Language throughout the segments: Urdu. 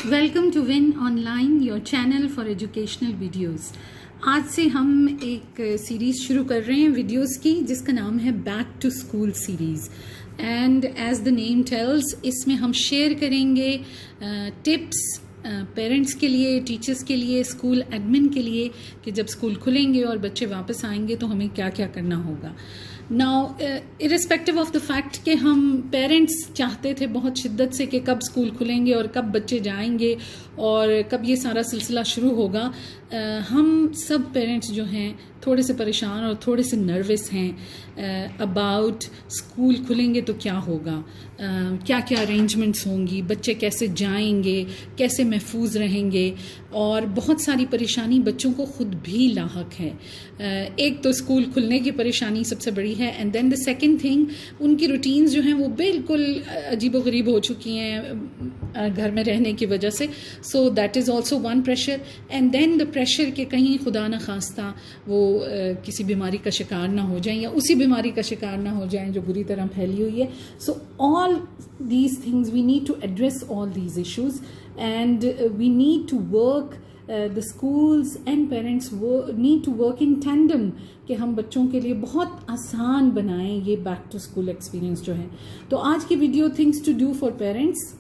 Welcome to one online your channel for educational videos. آج سے ہم ایک سیریز شروع کر رہے ہیں ویڈیوز کی جس کا نام ہے back to school series. And as the name tells اس میں ہم شیئر کریں گے ٹپس پیرنٹس کے لیے، ٹیچرس کے لیے، اسکول ایڈمن کے لیے کہ جب اسکول کھلیں گے اور بچے واپس آئیں گے تو ہمیں کیا کیا کرنا ہوگا. Now irrespective of the fact کہ ہم پیرنٹس چاہتے تھے بہت شدت سے کہ کب اسکول کھلیں گے اور کب بچے جائیں گے اور کب یہ سارا سلسلہ شروع ہوگا، ہم سب پیرنٹس جو ہیں تھوڑے سے پریشان اور تھوڑے سے نروس ہیں اباؤٹ اسکول کھلیں گے تو کیا ہوگا، کیا کیا ارینجمنٹس ہوں گی، بچے کیسے جائیں گے، کیسے محفوظ رہیں گے، اور بہت ساری پریشانی بچوں کو خود بھی لاحق ہے. ایک تو اسکول کھلنے کی پریشانی سب سے بڑی ہے، and then the second thing ان کی روٹینز جو ہیں وہ بالکل عجیب و غریب ہو چکی ہیں گھر میں رہنے کی وجہ سے. So that is also one pressure. And then the pressure کہ کہیں خدا نخواستہ وہ کسی بیماری کا شکار نہ ہو جائیں یا اسی بیماری کا شکار نہ ہو جائیں جو بری طرح پھیلی ہوئی ہے. So all these things we need to address all these issues and we need to work the schools and parents need to work in tandem کہ ہم بچوں کے لیے بہت آسان بنائیں یہ بیک ٹو اسکول ایکسپیرئنس جو ہے. تو آج کی video things to do for parents,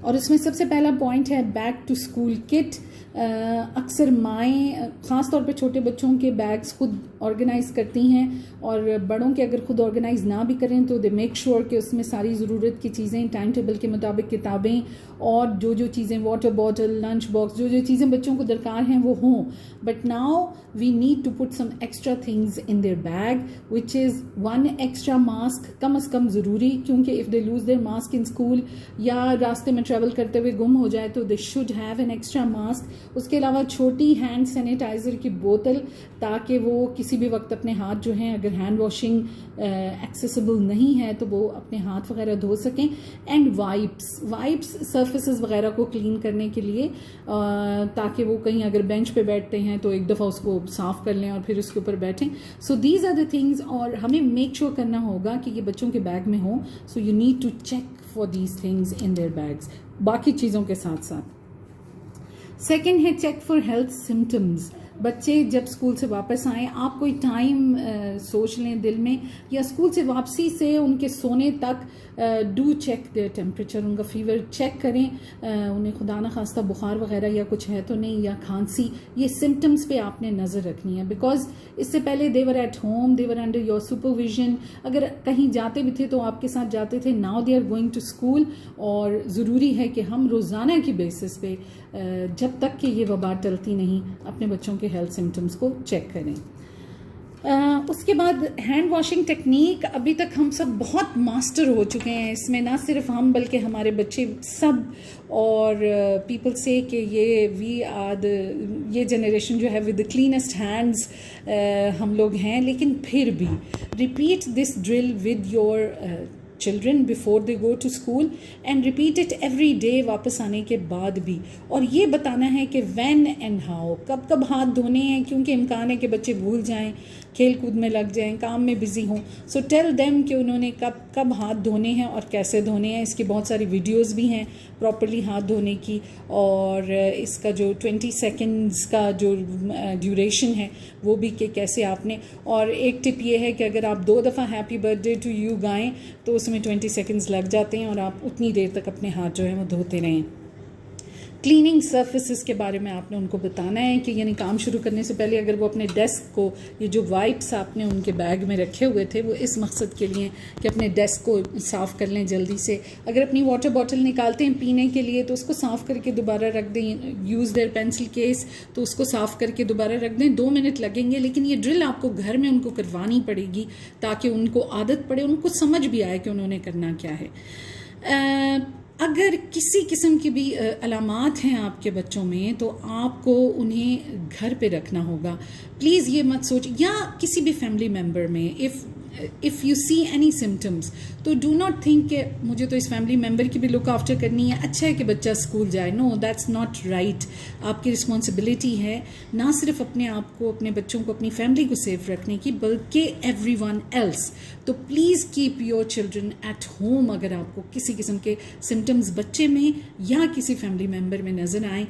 اور اس میں سب سے پہلا پوائنٹ ہے بیک ٹو اسکول کٹ. اکثر مائیں خاص طور پہ چھوٹے بچوں کے بیگس خود آرگنائز کرتی ہیں، اور بڑوں کے اگر خود آرگنائز نہ بھی کریں تو دے میک شیور کہ اس میں ساری ضرورت کی چیزیں ٹائم ٹیبل کے مطابق کتابیں اور جو چیزیں واٹر باٹل، لنچ باکس، جو چیزیں بچوں کو درکار ہیں وہ ہوں. But now we need to put some extra things in their bag which is one extra mask, کم از کم ضروری، کیونکہ if they lose their mask in school یا راستے میں ٹریول کرتے ہوئے گم ہو جائے تو they should have an extra mask. اس کے علاوہ چھوٹی ہینڈ سینیٹائزر کی بوتل تاکہ وہ کسی بھی وقت اپنے ہاتھ جو ہیں اگر ہینڈ واشنگ ایکسیسیبل نہیں ہے تو وہ اپنے ہاتھ وغیرہ دھو سکیں. اینڈ وائپس سرفیسز وغیرہ کو کلین کرنے کے لیے تاکہ وہ کہیں اگر بینچ پہ بیٹھتے ہیں تو ایک دفعہ اس کو صاف کر لیں اور پھر اس کے اوپر بیٹھیں. So these are the things, اور ہمیں میک شیور کرنا ہوگا کہ یہ بچوں کے بیگ میں ہوں. So you need to check for these things in their bags باقی چیزوں کے ساتھ ساتھ. سیکنڈ ہے چیک فار ہیلتھ سمٹمز. بچے جب اسکول سے واپس آئیں آپ کوئی ٹائم سوچ لیں دل میں، یا اسکول سے واپسی سے ان کے سونے تک ڈو چیک دیئر ٹیمپریچر، ان کا فیور چیک کریں، انہیں خدا نخواستہ بخار وغیرہ یا کچھ ہے تو نہیں، یا کھانسی. یہ سمٹمز پہ آپ نے نظر رکھنی ہے بیکاز اس سے پہلے they were at home, they were under your supervision, اگر کہیں جاتے بھی تھے تو آپ کے ساتھ جاتے تھے. Now they are going to school, اور ضروری ہے کہ ہم روزانہ کی بیسس پہ جب تک کہ یہ وبا ٹلتی نہیں اپنے بچوں کے ہیلتھ سمٹمز کو چیک کریں. اس کے بعد ہینڈ واشنگ ٹیکنیک ابھی تک ہم سب بہت ماسٹر ہو چکے ہیں اس میں، نہ صرف ہم بلکہ ہمارے بچے سب، اور پیپل سے کہ یہ جنریشن جو ہے ود دا کلینسٹ ہینڈز ہم لوگ ہیں. لیکن پھر بھی repeat this drill with your children before they go to school and repeat it every day واپس آنے کے بعد بھی، اور یہ بتانا ہے کہ when and how، کب ہاتھ دھونے ہیں، کیونکہ امکان ہے کہ بچے بھول جائیں، کھیل کود میں لگ جائیں، کام میں بزی ہوں. سو ٹیل دیم کہ انہوں نے کب ہاتھ دھونے ہیں اور کیسے دھونے ہیں. اس کی بہت ساری ویڈیوز بھی ہیں پراپرلی ہاتھ دھونے کی، اور اس کا جو 20 سیکنڈز کا جو ڈیوریشن ہے وہ بھی کہ کیسے آپ نے. اور ایک ٹپ یہ ہے کہ اگر آپ 2 دفعہ happy birthday to you گائیں تو اس میں 20 سیکنڈز لگ جاتے ہیں، اور آپ اتنی دیر تک اپنے ہاتھ جو ہیں وہ دھوتے رہیں. کلیننگ سرفیسز کے بارے میں آپ نے ان کو بتانا ہے کہ یعنی کام شروع کرنے سے پہلے اگر وہ اپنے ڈیسک کو، یہ جو وائپس آپ نے ان کے بیگ میں رکھے ہوئے تھے وہ اس مقصد کے لیے کہ اپنے ڈیسک کو صاف کر لیں جلدی سے. اگر اپنی واٹر باٹل نکالتے ہیں پینے کے لیے تو اس کو صاف کر کے دوبارہ رکھ دیں. یوز دیئر پینسل کیس تو اس کو صاف کر کے دوبارہ رکھ دیں. 2 منٹ لگیں گے، لیکن یہ ڈرل آپ کو گھر میں ان کو کروانی پڑے گی تاکہ ان کو عادت پڑے، ان کو سمجھ بھی آئے کہ انہوں نے کرنا کیا ہے. اگر کسی قسم کی بھی علامات ہیں آپ کے بچوں میں تو آپ کو انہیں گھر پہ رکھنا ہوگا. پلیز یہ مت سوچ، یا کسی بھی فیملی ممبر میں if if you see any symptoms, تو ڈو ناٹ تھنک کہ مجھے تو اس فیملی ممبر کی بھی لک آفٹر کرنی ہے, اچھا ہے کہ بچہ اسکول جائے. نو, دیٹس ناٹ رائٹ. آپ کی رسپانسبلٹی ہے نہ صرف اپنے آپ کو, اپنے بچوں کو, اپنی فیملی کو سیف رکھنے کی, بلکہ ایوری ون ایلس. تو please keep your children at home. اگر آپ کو کسی قسم کے سمٹمز بچے میں یا کسی فیملی ممبر میں نظر آئیں,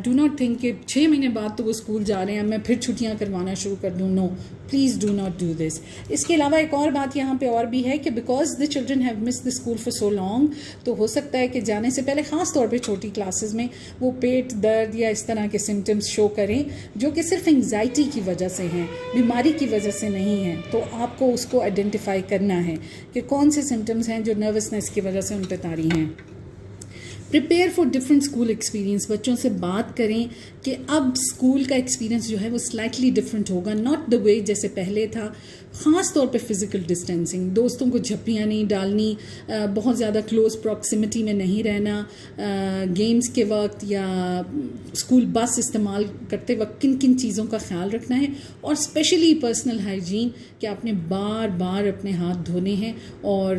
ڈو ناٹ تھنک کہ 6 مہینے بعد تو وہ اسکول جا رہے ہیں, میں پھر چھٹیاں کروانا شروع کر دوں. No, please do not do this. اس کے علاوہ ایک اور بات یہاں پہ اور بھی ہے کہ because the children have miss the school for so long, تو ہو سکتا ہے کہ جانے سے پہلے خاص طور پہ چھوٹی کلاسز میں وہ پیٹ درد یا اس طرح کے سمٹمز شو کریں جو کہ صرف انگزائٹی کی وجہ سے ہیں, بیماری کی وجہ سے نہیں ہیں. تو آپ کو اس کو آئیڈینٹیفائی کرنا ہے کہ کون سے سمٹمز ہیں جو نروسنس کی وجہ سے ان پہ طاری ہیں. Prepare for different school experience. بچوں سے بات کریں کہ اب اسکول کا ایکسپیرینس جو ہے وہ سلائٹلی ڈفرینٹ ہوگا, ناٹ دا وے جیسے پہلے تھا. خاص طور پہ فزیکل ڈسٹینسنگ, دوستوں کو جھپیاں نہیں ڈالنی, بہت زیادہ کلوز پراکسیمٹی میں نہیں رہنا, گیمز کے وقت یا اسکول بس استعمال کرتے وقت کن کن چیزوں کا خیال رکھنا ہے, اور اسپیشلی پرسنل ہائیجین کہ آپ نے بار بار اپنے ہاتھ دھونے ہیں, اور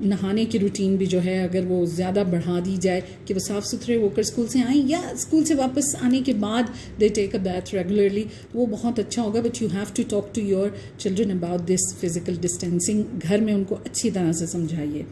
نہانے کی روٹین بھی جو ہے اگر وہ زیادہ بڑھا دی جائے کہ وہ صاف ستھرے ہو کر اسکول سے آئیں یا اسکول سے واپس آنے کے بعد دے ٹیک اے بیتھ ریگولرلی, وہ بہت اچھا ہوگا. But you have to talk to your children about this physical distancing. گھر میں ان کو اچھی طرح سے سمجھائیے.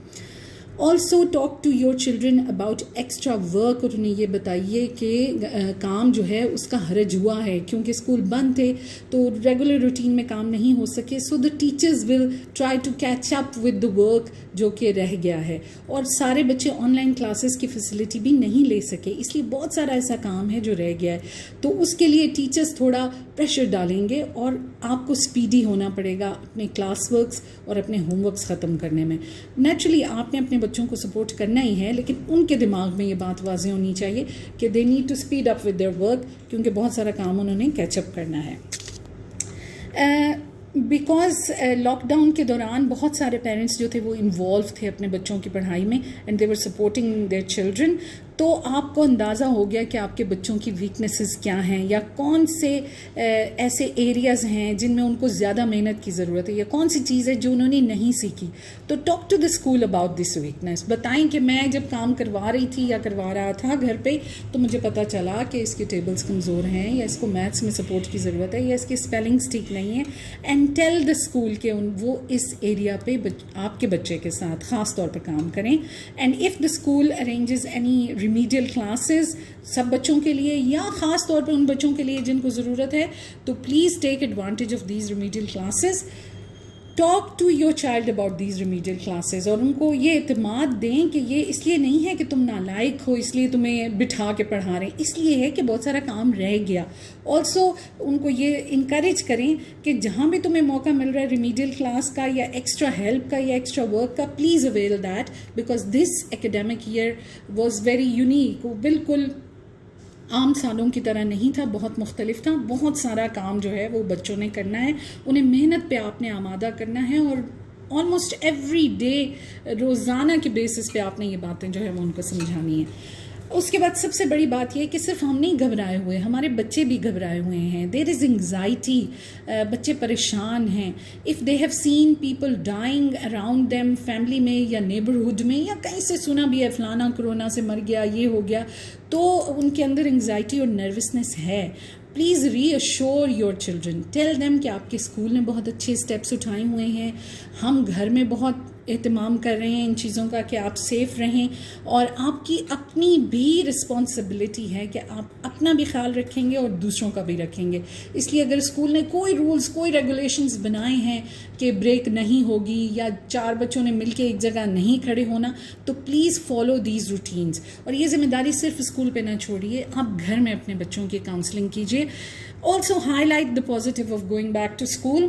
Also talk to your children about extra work, اور انہیں یہ بتائیے کہ کام جو ہے اس کا حرج ہوا ہے کیونکہ اسکول بند تھے تو ریگولر روٹین میں کام نہیں ہو سکے. So the teachers will try to catch up with the work جو کہ رہ گیا ہے, اور سارے بچے آن لائن کلاسز کی فیسلٹی بھی نہیں لے سکے, اس لیے بہت سارا ایسا کام ہے جو رہ گیا ہے. تو اس کے لیے ٹیچرز تھوڑا پریشر ڈالیں گے اور آپ کو اسپیڈی ہونا پڑے گا اپنے کلاس ورکس اور اپنے ہوم ورکس ختم کرنے میں. نیچرلی آپ نے اپنے بچوں کو سپورٹ کرنا ہی ہے, لیکن ان کے دماغ میں یہ بات واضح ہونی چاہیے کہ they need to speed up with their work, کیونکہ بہت سارا کام انہوں نے کیچ اپ کرنا ہے. بیکاز لاک ڈاؤن کے دوران بہت سارے پیرنٹس جو تھے وہ انوالو تھے اپنے بچوں کی پڑھائی میں, and they were supporting their children. تو آپ کو اندازہ ہو گیا کہ آپ کے بچوں کی ویکنیسز کیا ہیں, یا کون سے ایسے ایریاز ہیں جن میں ان کو زیادہ محنت کی ضرورت ہے, یا کون سی چیز ہے جو انہوں نے نہیں سیکھی. تو talk to the school about this weakness. بتائیں کہ میں جب کام کروا رہی تھی یا کروا رہا تھا گھر پہ تو مجھے پتہ چلا کہ اس کے ٹیبلز کمزور ہیں, یا اس کو میتھس میں سپورٹ کی ضرورت ہے, یا اس کے اسپیلنگس ٹھیک نہیں ہیں, اینڈ ٹیل دا اسکول کہ وہ اس ایریا پہ آپ کے بچے کے ساتھ خاص طور پر کام کریں. And if the school arranges any remedial classes سب بچوں کے لیے یا خاص طور پر ان بچوں کے لیے جن کو ضرورت ہے, تو please take advantage of these remedial classes. Talk to your child about these remedial classes, اور ان کو یہ اعتماد دیں کہ یہ اس لیے نہیں ہے کہ تم نالائق ہو اس لیے تمہیں بٹھا کے پڑھا رہے ہیں, اس لیے ہے کہ بہت سارا کام رہ گیا. آلسو ان کو یہ انکریج کریں کہ جہاں بھی تمہیں موقع مل رہا ہے ریمیڈیل کلاس کا یا ایکسٹرا ہیلپ کا یا ایکسٹرا ورک کا, please avail that, because this academic year was very unique. وہ بالکل عام سالوں کی طرح نہیں تھا, بہت مختلف تھا. بہت سارا کام جو ہے وہ بچوں نے کرنا ہے, انہیں محنت پہ آپ نے آمادہ کرنا ہے, اور آلموسٹ ایوری ڈے روزانہ کے بیسس پہ آپ نے یہ باتیں جو ہے وہ ان کو سمجھانی ہیں. اس کے بعد سب سے بڑی بات یہ ہے کہ صرف ہم نہیں گھبرائے ہوئے, ہمارے بچے بھی گھبرائے ہوئے ہیں. دیر از انگزائٹی, بچے پریشان ہیں. If they have seen people dying around them, family میں یا نیبرہڈ میں یا کہیں سے سنا بھی ہے فلانا کرونا سے مر گیا, یہ ہو گیا, تو ان کے اندر انگزائٹی اور نروسنس ہے. Please reassure your children, tell them کہ آپ کے اسکول نے بہت اچھے اسٹیپس اٹھائے ہوئے ہیں, ہم گھر میں بہت اہتمام کر رہے ہیں ان چیزوں کا کہ آپ سیف رہیں, اور آپ کی اپنی بھی رسپانسبلٹی ہے کہ آپ اپنا بھی خیال رکھیں گے اور دوسروں کا بھی رکھیں گے. اس لیے اگر اسکول نے کوئی رولز کوئی ریگولیشنز بنائے ہیں کہ بریک نہیں ہوگی یا 4 بچوں نے مل کے ایک جگہ نہیں کھڑے ہونا, تو پلیز فالو دیز روٹینز. اور یہ ذمہ داری صرف اسکول پہ نہ چھوڑیے, آپ گھر میں اپنے بچوں کی کاؤنسلنگ کیجیے. Also highlight the positive of going back to school,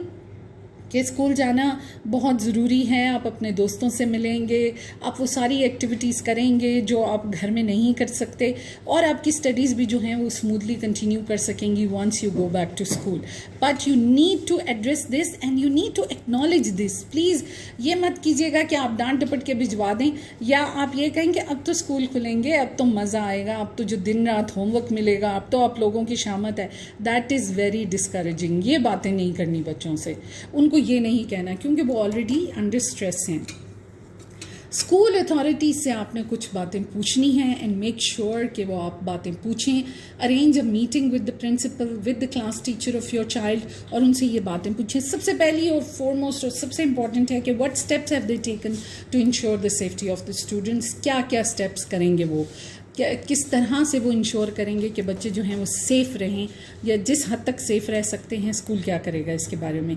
کہ اسکول جانا بہت ضروری ہے. آپ اپنے دوستوں سے ملیں گے, آپ وہ ساری ایکٹیویٹیز کریں گے جو آپ گھر میں نہیں کر سکتے, اور آپ کی اسٹڈیز بھی جو ہیں وہ اسموتھلی کنٹینیو کر سکیں گی once you go back to school. But you need to address this and you need to acknowledge this. Please یہ مت کیجیے گا کہ آپ ڈانٹ ڈپٹ کے بھجوا دیں, یا آپ یہ کہیں کہ اب تو اسکول کھلیں گے, اب تو مزہ آئے گا, اب تو جو دن رات ہوم ورک ملے گا, اب تو آپ لوگوں کی شامت ہے. That is very discouraging. یہ باتیں نہیں کرنی بچوں سے. ان کو کو یہ نہیں کہنا کیونکہ وہ آلریڈی انڈر اسٹریس ہیں. اسکول اتھارٹیز سے آپ نے کچھ باتیں پوچھنی ہیں اینڈ میک شیور کہ وہ آپ باتیں پوچھیں. Arrange a meeting with the principal with the class teacher of your child اور ان سے یہ باتیں پوچھیں. سب سے پہلی اور فارموسٹ اور سب سے امپورٹنٹ ہے کہ what steps have they taken to ensure the safety of the students. کیا کیا اسٹیپس کریں گے وہ, کس طرح سے وہ انشور کریں گے کہ بچے جو ہیں وہ سیف رہیں یا جس حد تک سیف رہ سکتے ہیں اسکول کیا کرے گا اس کے بارے میں.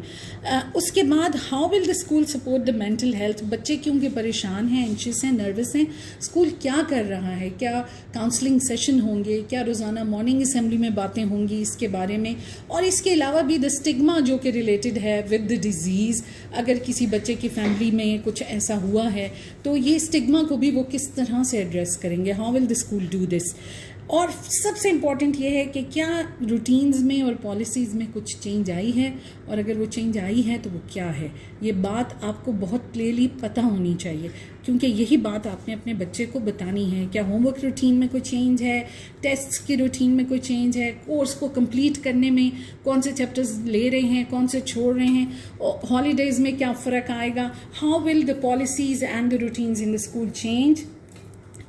اس کے بعد how will the school support the mental health. بچے کیونکہ پریشان ہیں, اینشیس ہیں, نروس ہیں, اسکول کیا کر رہا ہے, کیا کاؤنسلنگ سیشن ہوں گے, کیا روزانہ مارننگ اسمبلی میں باتیں ہوں گی اس کے بارے میں. اور اس کے علاوہ بھی دا اسٹگما جو کہ ریلیٹڈ ہے ود دا ڈیزیز. اگر کسی بچے کی فیملی میں کچھ ایسا ہوا ہے تو یہ اسٹگما کو بھی وہ کس طرح سے ایڈریس کریں گے. How will the school do this. اور سب سے امپورٹنٹ یہ ہے کہ کیا روٹینز میں اور پالیسیز میں کچھ چینج آئی ہے, اور اگر وہ چینج آئی ہے تو وہ کیا ہے. یہ بات آپ کو بہت کلیئرلی پتہ ہونی چاہیے کیونکہ یہی بات آپ نے اپنے بچے کو بتانی ہے. کیا ہوم ورک روٹین میں کوئی چینج ہے, ٹیسٹس کی روٹین میں کوئی چینج ہے, کورس کو کمپلیٹ کرنے میں کون سے چیپٹرز لے رہے ہیں, کون سے چھوڑ رہے ہیں, ہالیڈیز میں کیا فرق آئے گا. How will the policies and the routines in the school change.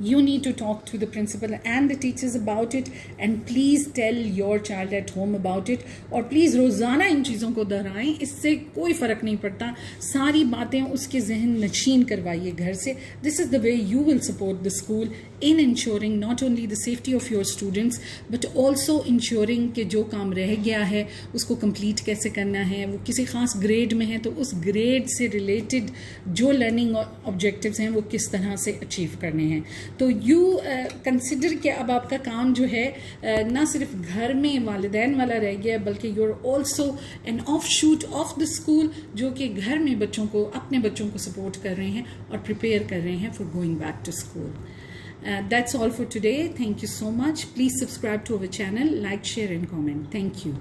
You need to talk to the principal and the teachers about it and please tell your child at home about it. اور پلیز روزانہ ان چیزوں کو دہرائیں, اس سے کوئی فرق نہیں پڑتا. ساری باتیں اس کے ذہن نشین کروائیے گھر سے. This is the way you will support the school in ensuring not only the safety of your students but also ensuring کہ جو کام رہ گیا ہے اس کو کمپلیٹ کیسے کرنا ہے. وہ کسی خاص گریڈ میں ہے تو اس گریڈ سے ریلیٹڈ جو لرننگ آبجیکٹیوز ہیں وہ کس طرح سے اچیو کرنے ہیں. تو یو کنسیڈر کہ اب آپ کا کام جو ہے نہ صرف گھر میں والدین والا رہ گیا بلکہ you are also an offshoot of the school جو کہ گھر میں بچوں کو, اپنے بچوں کو سپورٹ کر رہے ہیں اور پریپیئر کر رہے ہیں for going back to school. That's all for today. Thank you so much. Please subscribe to our channel, like, share and comment. Thank you.